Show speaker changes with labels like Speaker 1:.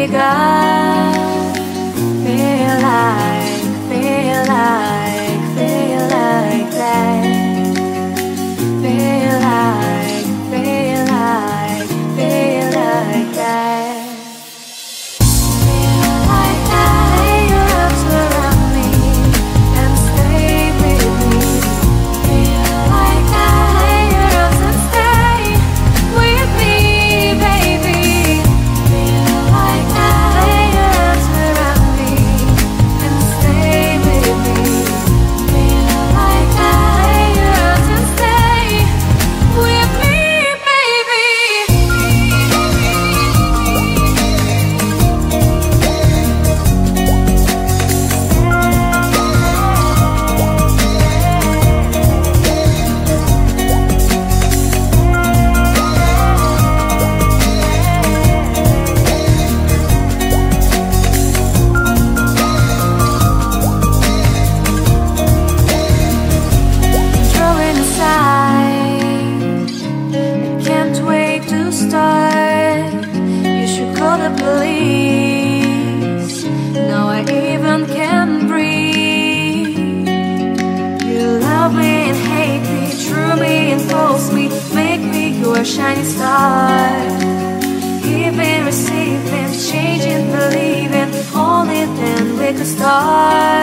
Speaker 1: got. Feel like, feel like, feel like that. Feel like, feel like, feel like that. Feel like that. Lay your arms around me and stay with me. Feel like that. Lay your arms and stay with me, baby. Feel like that. Lay your arms around me and stay with me. Feel like that. Lay your arms and stay with me, baby. Drawing aside, I can't wait to start. You should call the police. Now I even can breathe. You love me and hate me, true me and false me, make me your shining star. Giving, receiving, changing, believing, only then we could start.